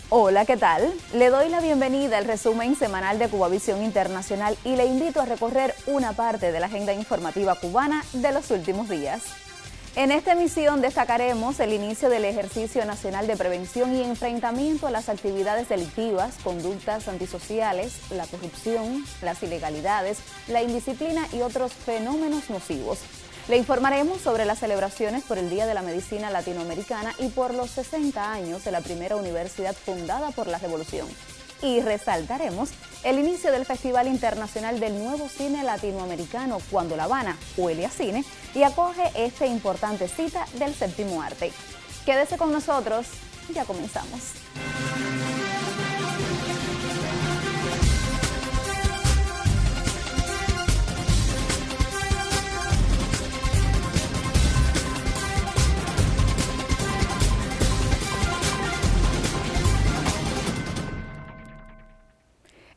Hola, ¿qué tal? Le doy la bienvenida al resumen semanal de Cubavisión Internacional y le invito a recorrer una parte de la agenda informativa cubana de los últimos días. En esta emisión destacaremos el inicio del Ejercicio Nacional de Prevención y Enfrentamiento a las actividades delictivas, conductas antisociales, la corrupción, las ilegalidades, la indisciplina y otros fenómenos nocivos. Le informaremos sobre las celebraciones por el Día de la Medicina Latinoamericana y por los 60 años de la primera universidad fundada por la Revolución. Y resaltaremos el inicio del Festival Internacional del Nuevo Cine Latinoamericano, cuando La Habana huele a cine y acoge esta importante cita del séptimo arte. Quédese con nosotros, ya comenzamos.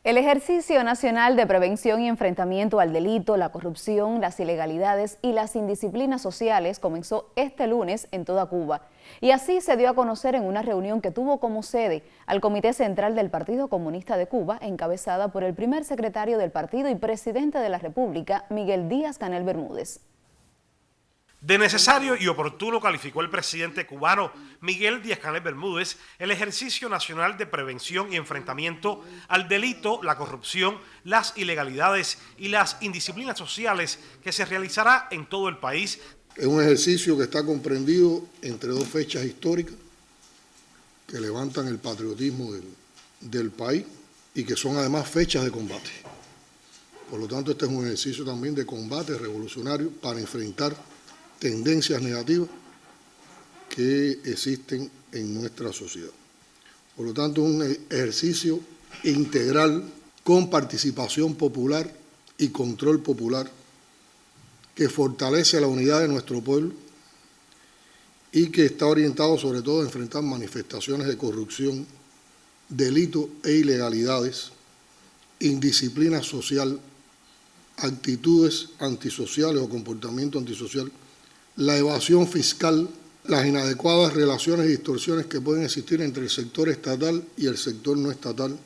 El Ejercicio Nacional de Prevención y Enfrentamiento al Delito, la Corrupción, las Ilegalidades y las Indisciplinas Sociales comenzó este lunes en toda Cuba. Y así se dio a conocer en una reunión que tuvo como sede al Comité Central del Partido Comunista de Cuba, encabezada por el primer secretario del partido y presidente de la República, Miguel Díaz-Canel Bermúdez. De necesario y oportuno calificó el presidente cubano Miguel Díaz-Canel Bermúdez el Ejercicio Nacional de Prevención y Enfrentamiento al Delito, la Corrupción, las Ilegalidades y las Indisciplinas Sociales que se realizará en todo el país. Es un ejercicio que está comprendido entre dos fechas históricas que levantan el patriotismo del país y que son además fechas de combate. Por lo tanto, este es un ejercicio también de combate revolucionario para enfrentar tendencias negativas que existen en nuestra sociedad. Por lo tanto, un ejercicio integral con participación popular y control popular que fortalece la unidad de nuestro pueblo y que está orientado sobre todo a enfrentar manifestaciones de corrupción, delitos e ilegalidades, indisciplina social, actitudes antisociales o comportamiento antisocial, la evasión fiscal, las inadecuadas relaciones y distorsiones que pueden existir entre el sector estatal y el sector no estatal,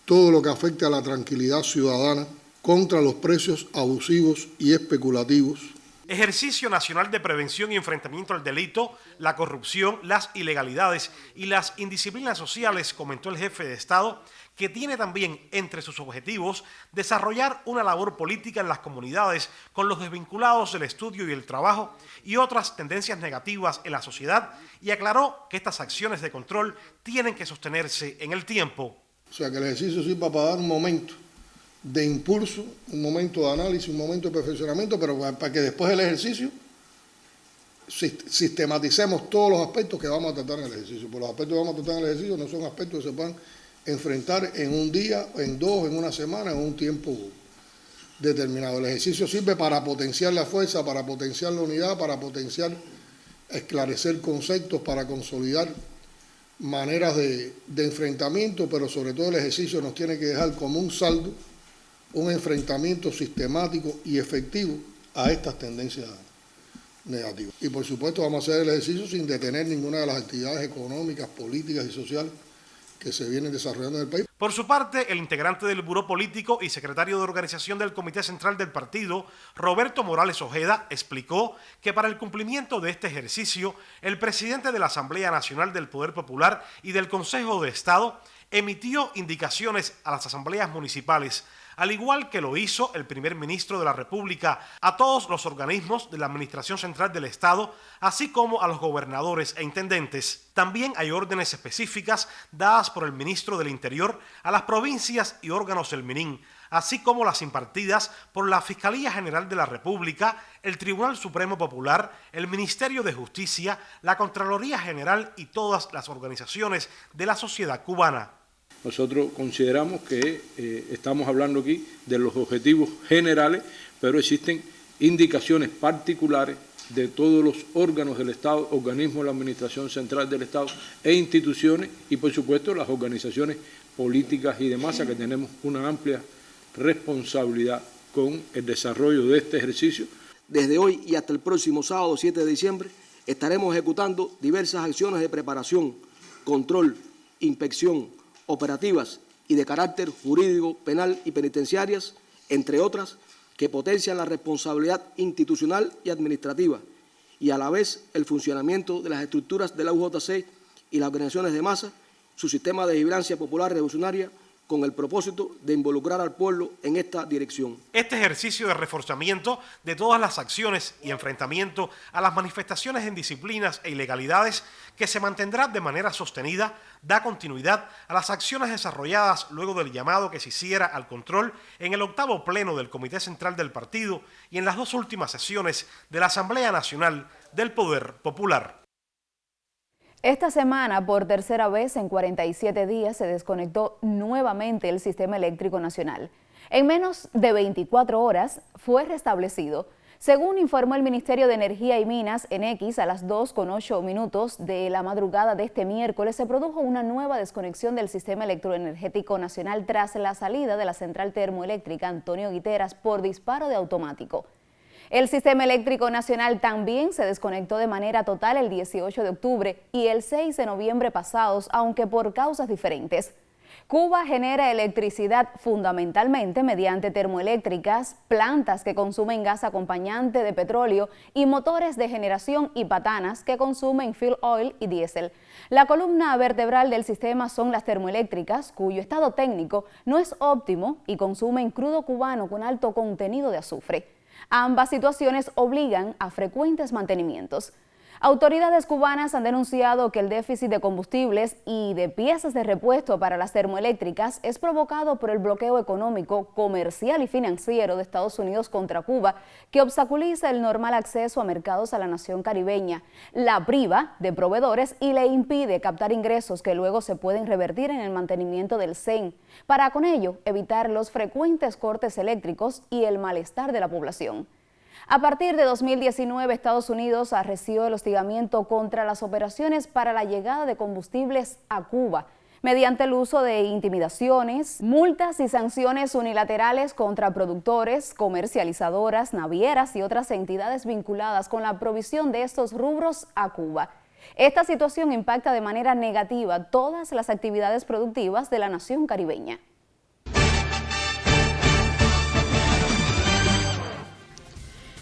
todo lo que afecte a la tranquilidad ciudadana, contra los precios abusivos y especulativos. Ejercicio Nacional de Prevención y Enfrentamiento al Delito, la Corrupción, las Ilegalidades y las Indisciplinas Sociales, comentó el jefe de Estado, que tiene también entre sus objetivos desarrollar una labor política en las comunidades con los desvinculados del estudio y el trabajo y otras tendencias negativas en la sociedad, y aclaró que estas acciones de control tienen que sostenerse en el tiempo. O sea, que el ejercicio sirva para dar un momento de impulso, un momento de análisis, un momento de perfeccionamiento, pero para que después del ejercicio sistematicemos todos los aspectos que vamos a tratar en el ejercicio. Por los aspectos que vamos a tratar en el ejercicio no son aspectos que se puedan enfrentar en un día, en dos, en una semana, en un tiempo determinado. El ejercicio sirve para potenciar la fuerza, para potenciar la unidad, para potenciar, esclarecer conceptos, para consolidar maneras de enfrentamiento, pero sobre todo el ejercicio nos tiene que dejar como un saldo un enfrentamiento sistemático y efectivo a estas tendencias negativas. Y por supuesto vamos a hacer el ejercicio sin detener ninguna de las actividades económicas, políticas y sociales que se vienen desarrollando en el país. Por su parte, el integrante del Buró Político y secretario de organización del Comité Central del Partido, Roberto Morales Ojeda, explicó que para el cumplimiento de este ejercicio, el presidente de la Asamblea Nacional del Poder Popular y del Consejo de Estado emitió indicaciones a las asambleas municipales, al igual que lo hizo el primer ministro de la República, a todos los organismos de la Administración Central del Estado, así como a los gobernadores e intendentes. También hay órdenes específicas dadas por el ministro del Interior a las provincias y órganos del MININ, así como las impartidas por la Fiscalía General de la República, el Tribunal Supremo Popular, el Ministerio de Justicia, la Contraloría General y todas las organizaciones de la sociedad cubana. Nosotros consideramos que estamos hablando aquí de los objetivos generales, pero existen indicaciones particulares de todos los órganos del Estado, organismos de la Administración Central del Estado e instituciones y, por supuesto, las organizaciones políticas y de masa que tenemos una amplia responsabilidad con el desarrollo de este ejercicio. Desde hoy y hasta el próximo sábado 7 de diciembre estaremos ejecutando diversas acciones de preparación, control, inspección, operativas y de carácter jurídico, penal y penitenciarias, entre otras, que potencian la responsabilidad institucional y administrativa y a la vez el funcionamiento de las estructuras de la UJC y las organizaciones de masa, su sistema de vigilancia popular revolucionaria, con el propósito de involucrar al pueblo en esta dirección. Este ejercicio de reforzamiento de todas las acciones y enfrentamiento a las manifestaciones en disciplinas e ilegalidades que se mantendrá de manera sostenida da continuidad a las acciones desarrolladas luego del llamado que se hiciera al control en el 8º pleno del Comité Central del Partido y en las 2 últimas sesiones de la Asamblea Nacional del Poder Popular. Esta semana, por tercera vez en 47 días, se desconectó nuevamente el sistema eléctrico nacional. En menos de 24 horas fue restablecido. Según informó el Ministerio de Energía y Minas en X, a las 2:08 de la madrugada de este miércoles se produjo una nueva desconexión del sistema electroenergético nacional tras la salida de la central termoeléctrica Antonio Guiteras por disparo de automático. El sistema eléctrico nacional también se desconectó de manera total el 18 de octubre y el 6 de noviembre pasados, aunque por causas diferentes. Cuba genera electricidad fundamentalmente mediante termoeléctricas, plantas que consumen gas acompañante de petróleo y motores de generación y patanas que consumen fuel oil y diésel. La columna vertebral del sistema son las termoeléctricas, cuyo estado técnico no es óptimo y consumen crudo cubano con alto contenido de azufre. Ambas situaciones obligan a frecuentes mantenimientos. Autoridades cubanas han denunciado que el déficit de combustibles y de piezas de repuesto para las termoeléctricas es provocado por el bloqueo económico, comercial y financiero de Estados Unidos contra Cuba, que obstaculiza el normal acceso a mercados a la nación caribeña, la priva de proveedores y le impide captar ingresos que luego se pueden revertir en el mantenimiento del CEN, para con ello evitar los frecuentes cortes eléctricos y el malestar de la población. A partir de 2019, Estados Unidos arreció el hostigamiento contra las operaciones para la llegada de combustibles a Cuba, mediante el uso de intimidaciones, multas y sanciones unilaterales contra productores, comercializadoras, navieras y otras entidades vinculadas con la provisión de estos rubros a Cuba. Esta situación impacta de manera negativa todas las actividades productivas de la nación caribeña.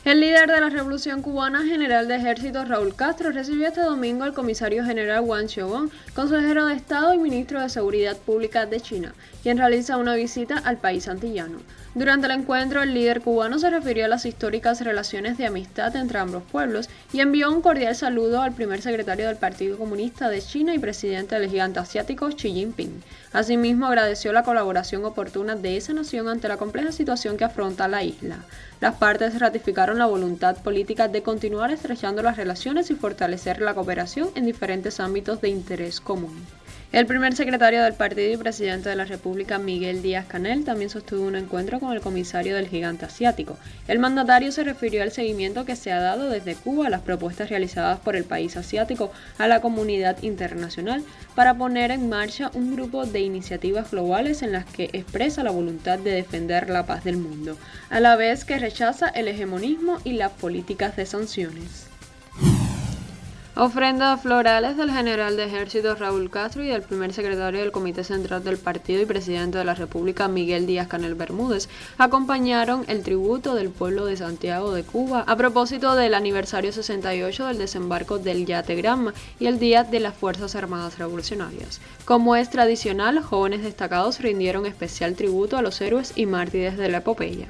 El líder de la Revolución Cubana, general de ejército Raúl Castro, recibió este domingo al comisario general Wang Xiaobon, consejero de Estado y ministro de Seguridad Pública de China, quien realiza una visita al país antillano. Durante el encuentro, el líder cubano se refirió a las históricas relaciones de amistad entre ambos pueblos y envió un cordial saludo al primer secretario del Partido Comunista de China y presidente del gigante asiático Xi Jinping. Asimismo, agradeció la colaboración oportuna de esa nación ante la compleja situación que afronta la isla. Las partes ratificaron la voluntad política de continuar estrechando las relaciones y fortalecer la cooperación en diferentes ámbitos de interés común. El primer secretario del partido y presidente de la República, Miguel Díaz-Canel, también sostuvo un encuentro con el comisario del gigante asiático. El mandatario se refirió al seguimiento que se ha dado desde Cuba a las propuestas realizadas por el país asiático a la comunidad internacional para poner en marcha un grupo de iniciativas globales en las que expresa la voluntad de defender la paz del mundo, a la vez que rechaza el hegemonismo y las políticas de sanciones. Ofrendas florales del general de ejército Raúl Castro y del primer secretario del Comité Central del Partido y presidente de la República, Miguel Díaz-Canel Bermúdez, acompañaron el tributo del pueblo de Santiago de Cuba a propósito del aniversario 68 del desembarco del yate Granma y el Día de las Fuerzas Armadas Revolucionarias. Como es tradicional, jóvenes destacados rindieron especial tributo a los héroes y mártires de la epopeya.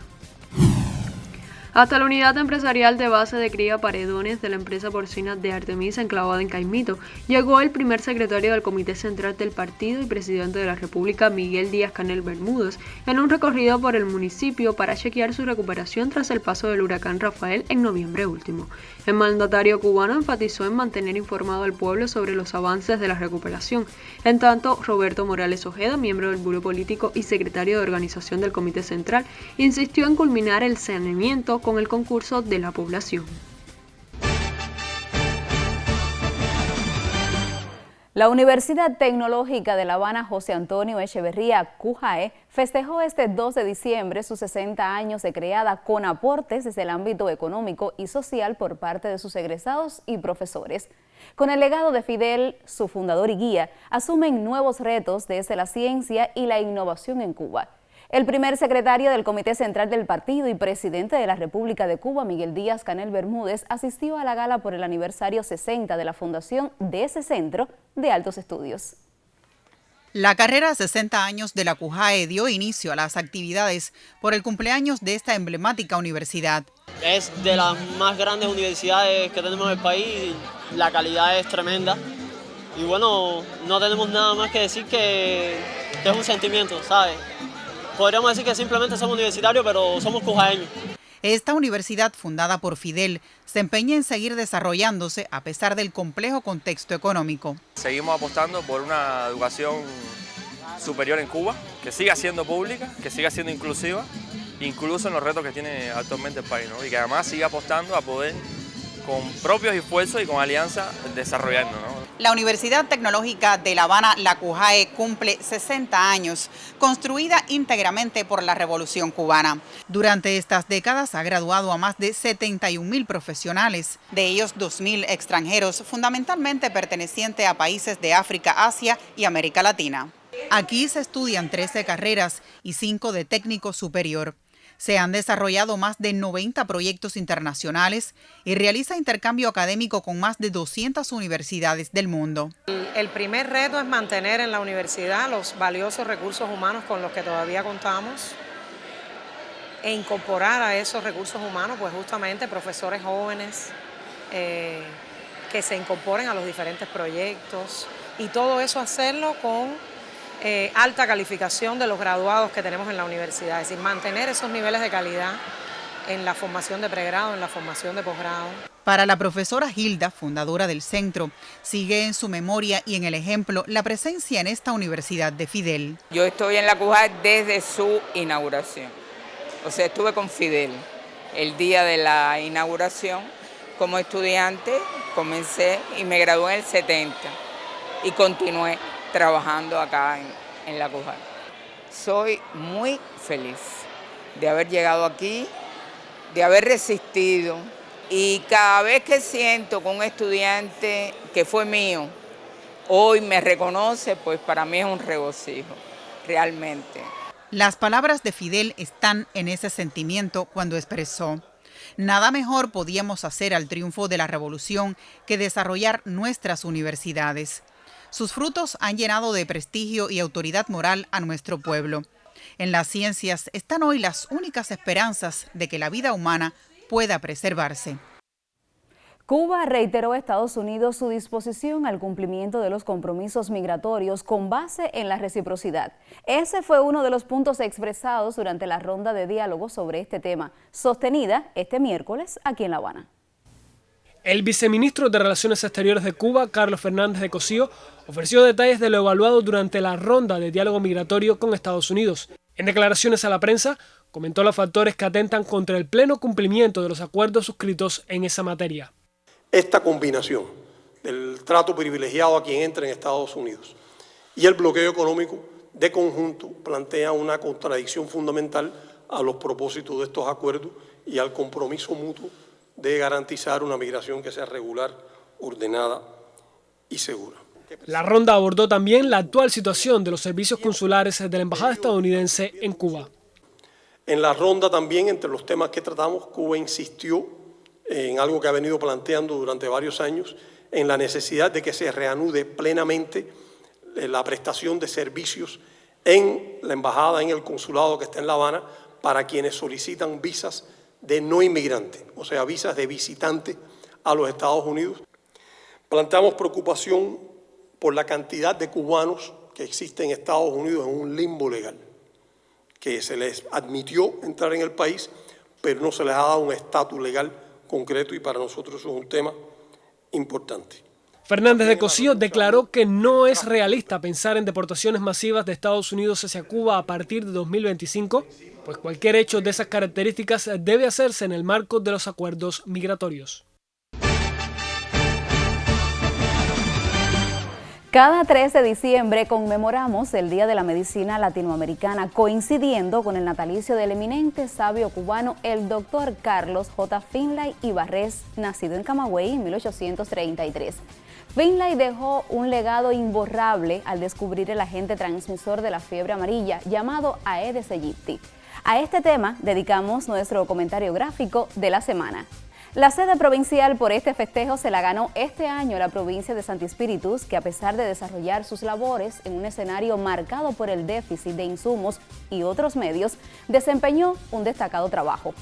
Hasta la unidad empresarial de base de cría Paredones de la empresa porcina de Artemisa enclavada en Caimito llegó el primer secretario del Comité Central del Partido y presidente de la República, Miguel Díaz-Canel Bermúdez, en un recorrido por el municipio para chequear su recuperación tras el paso del huracán Rafael en noviembre último. El mandatario cubano enfatizó en mantener informado al pueblo sobre los avances de la recuperación. En tanto, Roberto Morales Ojeda, miembro del Buró Político y secretario de organización del Comité Central, insistió en culminar el saneamiento con el concurso de la población. La Universidad Tecnológica de La Habana José Antonio Echeverría Cujae festejó este 2 de diciembre sus 60 años de creada con aportes desde el ámbito económico y social por parte de sus egresados y profesores. Con el legado de Fidel, su fundador y guía, asumen nuevos retos desde la ciencia y la innovación en Cuba. El primer secretario del Comité Central del Partido y presidente de la República de Cuba, Miguel Díaz-Canel Bermúdez, asistió a la gala por el aniversario 60 de la fundación de ese centro de altos estudios. La carrera 60 años de la CUJAE dio inicio a las actividades por el cumpleaños de esta emblemática universidad. Es de las más grandes universidades que tenemos en el país, la calidad es tremenda y bueno, no tenemos nada más que decir que es un sentimiento, ¿sabes? Podríamos decir que simplemente somos universitarios, pero somos cujaeños. Esta universidad, fundada por Fidel, se empeña en seguir desarrollándose a pesar del complejo contexto económico. Seguimos apostando por una educación superior en Cuba, que siga siendo pública, que siga siendo inclusiva, incluso en los retos que tiene actualmente el país, ¿no? Y que además siga apostando a poder, con propios esfuerzos y con alianzas, desarrollarnos, ¿no? La Universidad Tecnológica de La Habana, la CUJAE, cumple 60 años, construida íntegramente por la Revolución Cubana. Durante estas décadas ha graduado a más de 71.000 profesionales, de ellos 2.000 extranjeros, fundamentalmente pertenecientes a países de África, Asia y América Latina. Aquí se estudian 13 carreras y 5 de técnico superior. Se han desarrollado más de 90 proyectos internacionales y realiza intercambio académico con más de 200 universidades del mundo. El primer reto es mantener en la universidad los valiosos recursos humanos con los que todavía contamos e incorporar a esos recursos humanos pues justamente profesores jóvenes que se incorporen a los diferentes proyectos y todo eso hacerlo con alta calificación de los graduados que tenemos en la universidad, es decir, mantener esos niveles de calidad en la formación de pregrado, en la formación de posgrado. Para la profesora Hilda, fundadora del centro, sigue en su memoria y en el ejemplo la presencia en esta universidad de Fidel. Yo estoy en la CUJAE desde su inauguración, o sea, estuve con Fidel el día de la inauguración como estudiante, comencé y me gradué en el 70 y continué trabajando acá en la CUJAE. Soy muy feliz de haber llegado aquí, de haber resistido y cada vez que siento que un estudiante que fue mío hoy me reconoce, pues para mí es un regocijo, realmente. Las palabras de Fidel están en ese sentimiento cuando expresó: nada mejor podíamos hacer al triunfo de la revolución que desarrollar nuestras universidades. Sus frutos han llenado de prestigio y autoridad moral a nuestro pueblo. En las ciencias están hoy las únicas esperanzas de que la vida humana pueda preservarse. Cuba reiteró a Estados Unidos su disposición al cumplimiento de los compromisos migratorios con base en la reciprocidad. Ese fue uno de los puntos expresados durante la ronda de diálogo sobre este tema, sostenida este miércoles aquí en La Habana. El viceministro de Relaciones Exteriores de Cuba, Carlos Fernández de Cosío, ofreció detalles de lo evaluado durante la ronda de diálogo migratorio con Estados Unidos. En declaraciones a la prensa, comentó los factores que atentan contra el pleno cumplimiento de los acuerdos suscritos en esa materia. Esta combinación del trato privilegiado a quien entra en Estados Unidos y el bloqueo económico de conjunto plantea una contradicción fundamental a los propósitos de estos acuerdos y al compromiso mutuo de garantizar una migración que sea regular, ordenada y segura. La ronda abordó también la actual situación de los servicios consulares de la embajada estadounidense en Cuba. En la ronda también, entre los temas que tratamos, Cuba insistió en algo que ha venido planteando durante varios años, en la necesidad de que se reanude plenamente la prestación de servicios en la embajada, en el consulado que está en La Habana, para quienes solicitan visas de no inmigrante, o sea, visas de visitante a los Estados Unidos. Planteamos preocupación por la cantidad de cubanos que existen en Estados Unidos en un limbo legal, que se les admitió entrar en el país, pero no se les ha dado un estatus legal concreto y para nosotros eso es un tema importante. Fernández de Cosío declaró que no es realista pensar en deportaciones masivas de Estados Unidos hacia Cuba a partir de 2025, pues cualquier hecho de esas características debe hacerse en el marco de los acuerdos migratorios. Cada 3 de diciembre conmemoramos el Día de la Medicina Latinoamericana, coincidiendo con el natalicio del eminente sabio cubano, el doctor Carlos J. Finlay Ibarres, nacido en Camagüey en 1833. Finlay dejó un legado imborrable al descubrir el agente transmisor de la fiebre amarilla llamado Aedes aegypti. A este tema dedicamos nuestro comentario gráfico de la semana. La sede provincial por este festejo se la ganó este año la provincia de Santi Espíritus, que a pesar de desarrollar sus labores en un escenario marcado por el déficit de insumos y otros medios, desempeñó un destacado trabajo.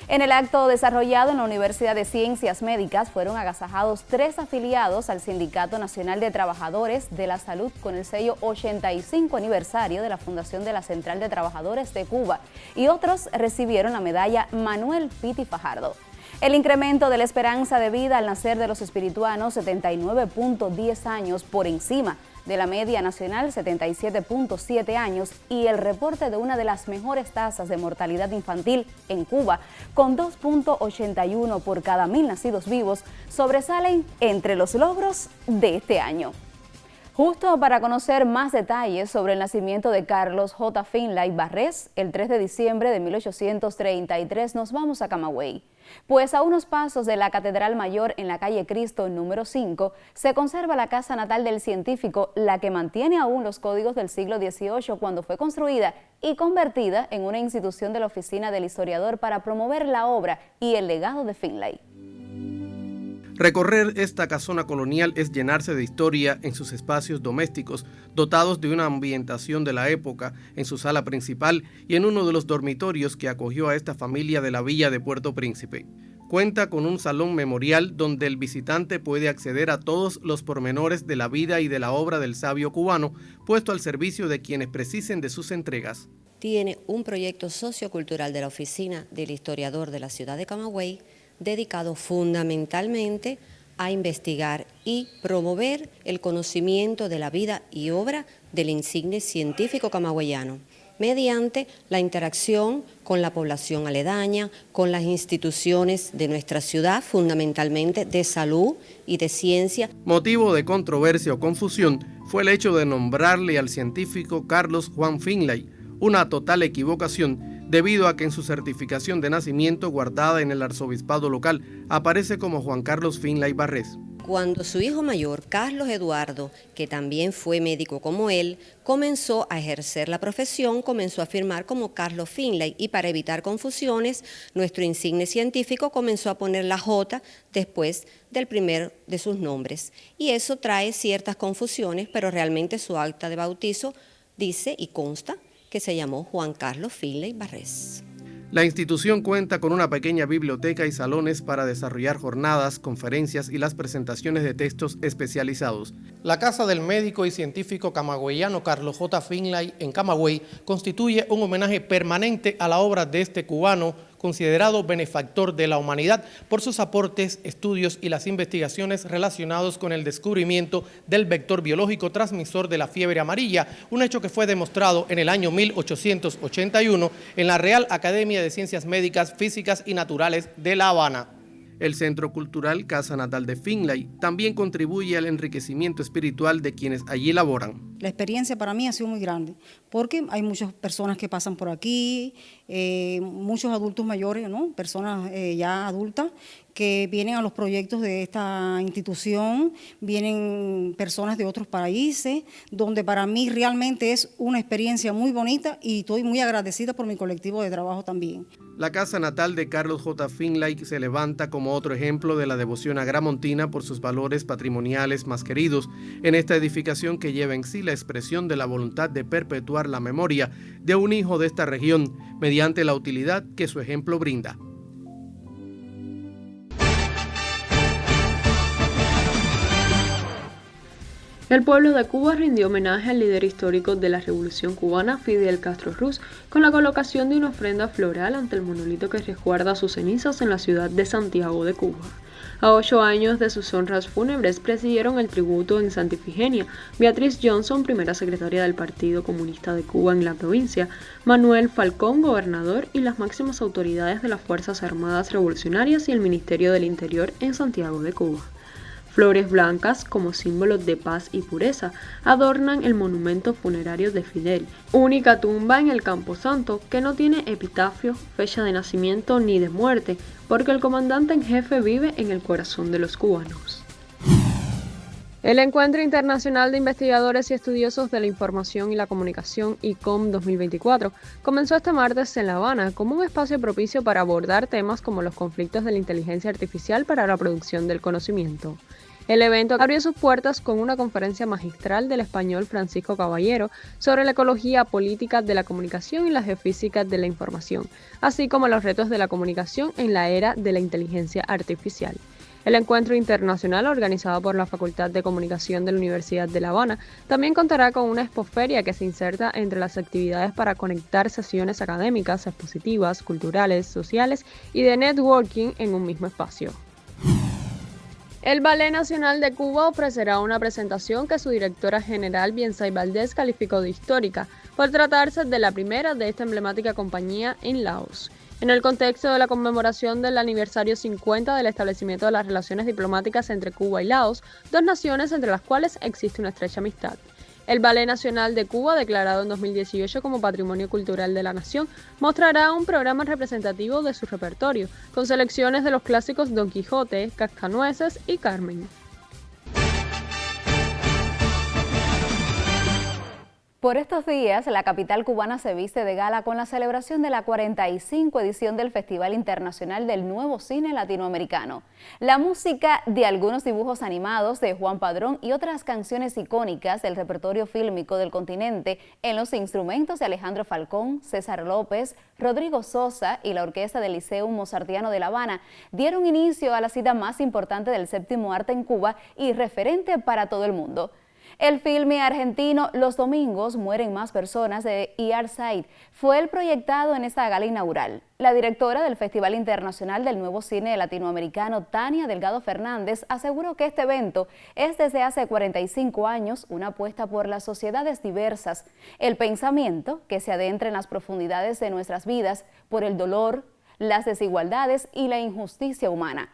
En el acto desarrollado en la Universidad de Ciencias Médicas fueron agasajados 3 afiliados al Sindicato Nacional de Trabajadores de la Salud con el sello 85 aniversario de la fundación de la Central de Trabajadores de Cuba, y otros recibieron la medalla Manuel Piti Fajardo. El incremento de la esperanza de vida al nacer de los espirituanos, 79.10 años por encima de la media nacional, 77.7 años, y el reporte de una de las mejores tasas de mortalidad infantil en Cuba, con 2.81 por cada 1.000 nacidos vivos, sobresalen entre los logros de este año. Justo para conocer más detalles sobre el nacimiento de Carlos J. Finlay Barrés, el 3 de diciembre de 1833, nos vamos a Camagüey. Pues a unos pasos de la Catedral Mayor en la calle Cristo número 5, se conserva la casa natal del científico, la que mantiene aún los códigos del siglo XVIII cuando fue construida y convertida en una institución de la oficina del historiador para promover la obra y el legado de Finlay. Recorrer esta casona colonial es llenarse de historia en sus espacios domésticos, dotados de una ambientación de la época, en su sala principal y en uno de los dormitorios que acogió a esta familia de la villa de Puerto Príncipe. Cuenta con un salón memorial donde el visitante puede acceder a todos los pormenores de la vida y de la obra del sabio cubano, puesto al servicio de quienes precisen de sus entregas. Tiene un proyecto sociocultural de la Oficina del Historiador de la ciudad de Camagüey, dedicado fundamentalmente a investigar y promover el conocimiento de la vida y obra del insigne científico camagüeyano, mediante la interacción con la población aledaña, con las instituciones de nuestra ciudad, fundamentalmente de salud y de ciencia. Motivo de controversia o confusión fue el hecho de nombrarle al científico Carlos Juan Finlay, una total equivocación, debido a que en su certificación de nacimiento guardada en el arzobispado local aparece como Juan Carlos Finlay Barrés. Cuando su hijo mayor, Carlos Eduardo, que también fue médico como él, comenzó a ejercer la profesión, comenzó a firmar como Carlos Finlay, y para evitar confusiones, nuestro insigne científico comenzó a poner la J después del primer de sus nombres. Y eso trae ciertas confusiones, pero realmente su acta de bautizo dice y consta que se llamó Juan Carlos Finlay Barrés. La institución cuenta con una pequeña biblioteca y salones para desarrollar jornadas, conferencias y las presentaciones de textos especializados. La casa del médico y científico camagüeyano Carlos J. Finlay en Camagüey constituye un homenaje permanente a la obra de este cubano, considerado benefactor de la humanidad por sus aportes, estudios y las investigaciones relacionados con el descubrimiento del vector biológico transmisor de la fiebre amarilla, un hecho que fue demostrado en el año 1881 en la Real Academia de Ciencias Médicas, Físicas y Naturales de La Habana. El Centro Cultural Casa Natal de Finlay también contribuye al enriquecimiento espiritual de quienes allí laboran. La experiencia para mí ha sido muy grande, porque hay muchas personas que pasan por aquí, muchos adultos mayores, ¿no? Personas ya adultas, que vienen a los proyectos de esta institución, vienen personas de otros países, donde para mí realmente es una experiencia muy bonita y estoy muy agradecida por mi colectivo de trabajo también. La casa natal de Carlos J. Finlay se levanta como otro ejemplo de la devoción agramontina por sus valores patrimoniales más queridos, en esta edificación que lleva en sí la expresión de la voluntad de perpetuar la memoria de un hijo de esta región mediante la utilidad que su ejemplo brinda. El pueblo de Cuba rindió homenaje al líder histórico de la Revolución Cubana, Fidel Castro Ruz, con la colocación de una ofrenda floral ante el monolito que resguarda sus cenizas en la ciudad de Santiago de Cuba. A 8 años de sus honras fúnebres presidieron el tributo en Santa Ifigenia Beatriz Johnson, primera secretaria del Partido Comunista de Cuba en la provincia, Manuel Falcón, gobernador, y las máximas autoridades de las Fuerzas Armadas Revolucionarias y el Ministerio del Interior en Santiago de Cuba. Flores blancas, como símbolos de paz y pureza, adornan el monumento funerario de Fidel, única tumba en el Camposanto que no tiene epitafio, fecha de nacimiento ni de muerte, porque el comandante en jefe vive en el corazón de los cubanos. El Encuentro Internacional de Investigadores y Estudiosos de la Información y la Comunicación, ICOM 2024, comenzó este martes en La Habana como un espacio propicio para abordar temas como los conflictos de la inteligencia artificial para la producción del conocimiento. El evento abrió sus puertas con una conferencia magistral del español Francisco Caballero sobre la ecología política de la comunicación y la geofísica de la información, así como los retos de la comunicación en la era de la inteligencia artificial. El encuentro internacional, organizado por la Facultad de Comunicación de la Universidad de La Habana, también contará con una expoferia que se inserta entre las actividades para conectar sesiones académicas, expositivas, culturales, sociales y de networking en un mismo espacio. El Ballet Nacional de Cuba ofrecerá una presentación que su directora general, Biensay Valdés, calificó de histórica, por tratarse de la primera de esta emblemática compañía en Laos. En el contexto de la conmemoración del aniversario 50 del establecimiento de las relaciones diplomáticas entre Cuba y Laos, dos naciones entre las cuales existe una estrecha amistad. El Ballet Nacional de Cuba, declarado en 2018 como Patrimonio Cultural de la Nación, mostrará un programa representativo de su repertorio, con selecciones de los clásicos Don Quijote, Cascanueces y Carmen. Por estos días, la capital cubana se viste de gala con la celebración de la 45 edición del Festival Internacional del Nuevo Cine Latinoamericano. La música de algunos dibujos animados de Juan Padrón y otras canciones icónicas del repertorio fílmico del continente en los instrumentos de Alejandro Falcón, César López, Rodrigo Sosa y la orquesta del Liceo Mozartiano de La Habana dieron inicio a la cita más importante del séptimo arte en Cuba y referente para todo el mundo. El filme argentino Los domingos mueren más personas de E.R. Said fue el proyectado en esta gala inaugural. La directora del Festival Internacional del Nuevo Cine Latinoamericano, Tania Delgado Fernández, aseguró que este evento es desde hace 45 años una apuesta por las sociedades diversas, el pensamiento que se adentra en las profundidades de nuestras vidas por el dolor, las desigualdades y la injusticia humana.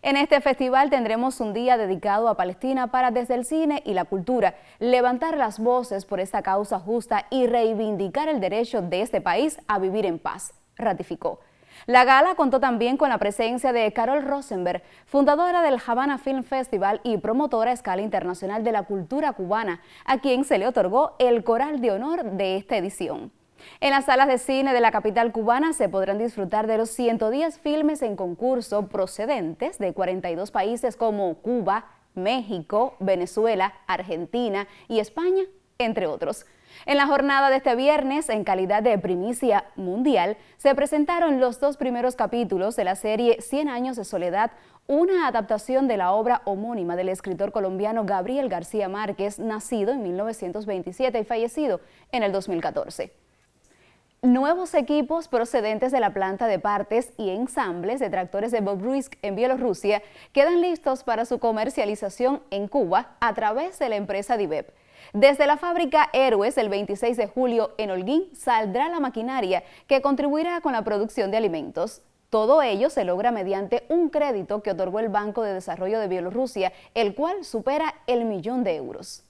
En este festival tendremos un día dedicado a Palestina para, desde el cine y la cultura, levantar las voces por esta causa justa y reivindicar el derecho de este país a vivir en paz, ratificó. La gala contó también con la presencia de Carol Rosenberg, fundadora del Havana Film Festival y promotora a escala internacional de la cultura cubana, a quien se le otorgó el Coral de Honor de esta edición. En las salas de cine de la capital cubana se podrán disfrutar de los 110 filmes en concurso procedentes de 42 países como Cuba, México, Venezuela, Argentina y España, entre otros. En la jornada de este viernes, en calidad de primicia mundial, se presentaron los dos primeros capítulos de la serie 100 años de soledad, una adaptación de la obra homónima del escritor colombiano Gabriel García Márquez, nacido en 1927 y fallecido en el 2014. Nuevos equipos procedentes de la planta de partes y ensambles de tractores de Bobruisk en Bielorrusia quedan listos para su comercialización en Cuba a través de la empresa Divep. Desde la fábrica Héroes, el 26 de julio en Holguín, saldrá la maquinaria que contribuirá con la producción de alimentos. Todo ello se logra mediante un crédito que otorgó el Banco de Desarrollo de Bielorrusia, el cual supera el $1.000.000 de euros.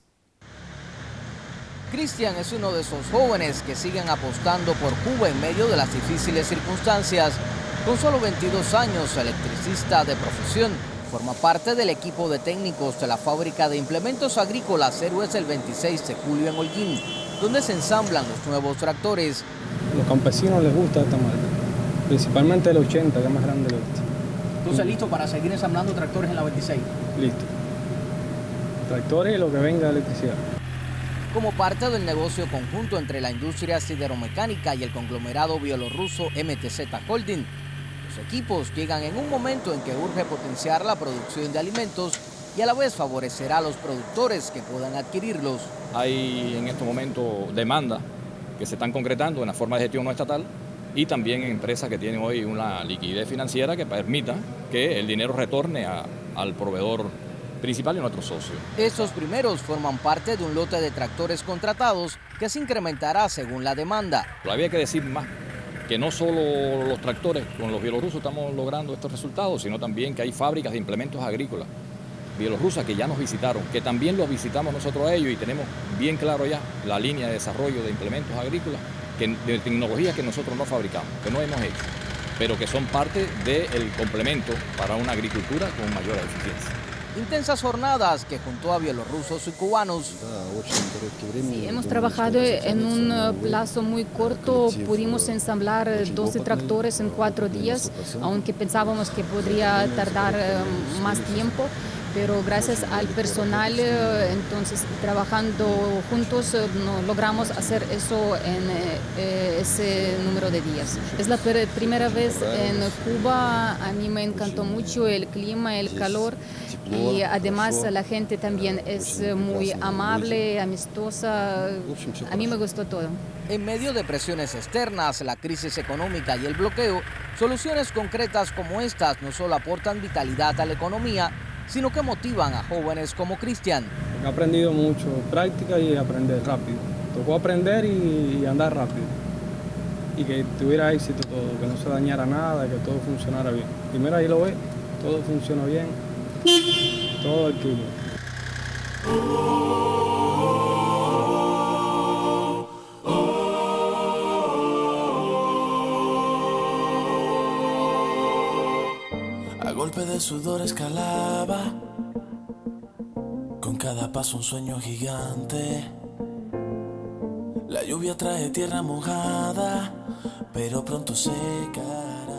Cristian es uno de esos jóvenes que siguen apostando por Cuba en medio de las difíciles circunstancias. Con solo 22 años, electricista de profesión, forma parte del equipo de técnicos de la fábrica de implementos agrícolas Héroes el 26 de julio en Holguín, donde se ensamblan los nuevos tractores. A los campesinos les gusta esta marca, principalmente el 80, que es más grande el 80. Entonces, ¿listo para seguir ensamblando tractores en la 26? Listo. Tractores y lo que venga de electricidad. Como parte del negocio conjunto entre la industria sideromecánica y el conglomerado bielorruso MTZ Holding, los equipos llegan en un momento en que urge potenciar la producción de alimentos y a la vez favorecerá a los productores que puedan adquirirlos. Hay en estos momentos demandas que se están concretando en la forma de gestión no estatal y también empresas que tienen hoy una liquidez financiera que permita que el dinero retorne al proveedor principal y nuestros socios. Estos primeros forman parte de un lote de tractores contratados que se incrementará según la demanda. Había que decir más, que no solo los tractores con los bielorrusos estamos logrando estos resultados, sino también que hay fábricas de implementos agrícolas bielorrusas que ya nos visitaron, que también los visitamos nosotros a ellos y tenemos bien claro ya la línea de desarrollo de implementos agrícolas, de tecnologías que nosotros no fabricamos, que no hemos hecho, pero que son parte del complemento para una agricultura con mayor eficiencia. Intensas jornadas que juntó a bielorrusos y cubanos. Sí, hemos trabajado en un plazo muy corto, pudimos ensamblar 12 tractores en 4 días, aunque pensábamos que podría tardar más tiempo, pero gracias al personal, entonces trabajando juntos, logramos hacer eso en ese número de días. Es la primera vez en Cuba, a mí me encantó mucho el clima, el calor. Y además la gente también es muy amable, amistosa, a mí me gustó todo. En medio de presiones externas, la crisis económica y el bloqueo, soluciones concretas como estas no solo aportan vitalidad a la economía, sino que motivan a jóvenes como Cristian. He aprendido mucho, práctica y aprender rápido. Tocó aprender y andar rápido. Y que tuviera éxito todo, que no se dañara nada, que todo funcionara bien. Y mira, ahí lo ves, todo funciona bien. Todo el kilo. A golpe de sudor escalaba, con cada paso un sueño gigante. La lluvia trae tierra mojada, pero pronto secará.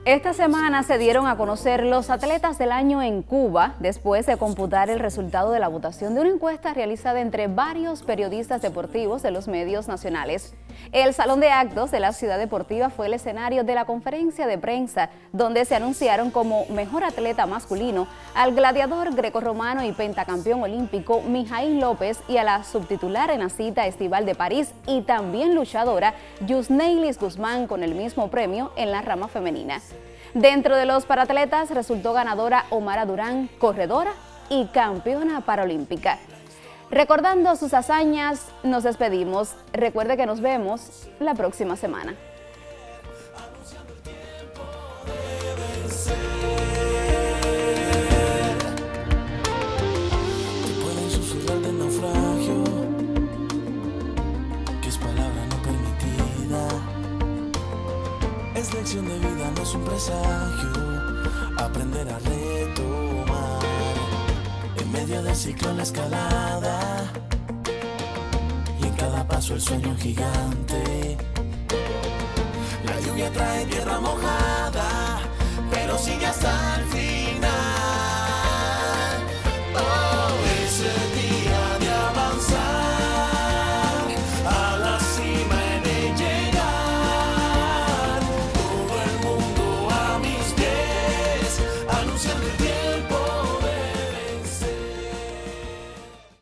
Esta semana se dieron a conocer los atletas del año en Cuba, después de computar el resultado de la votación de una encuesta realizada entre varios periodistas deportivos de los medios nacionales. El Salón de Actos de la Ciudad Deportiva fue el escenario de la conferencia de prensa, donde se anunciaron como mejor atleta masculino al gladiador grecorromano y pentacampeón olímpico Mijaíl López y a la subtitular en la cita estival de París y también luchadora Yusneilis Guzmán con el mismo premio en la rama femenina. Dentro de los paratletas resultó ganadora Omara Durán, corredora y campeona paralímpica. Recordando sus hazañas, nos despedimos. Recuerde que nos vemos la próxima semana. Te pueden susurrar del naufragio, que es palabra no permitida. Es lección de vida, no es un presagio. Aprender a retomar en medio del ciclo en la escalada, y en cada paso el sueño gigante. La lluvia trae tierra mojada, pero sigue hasta el final.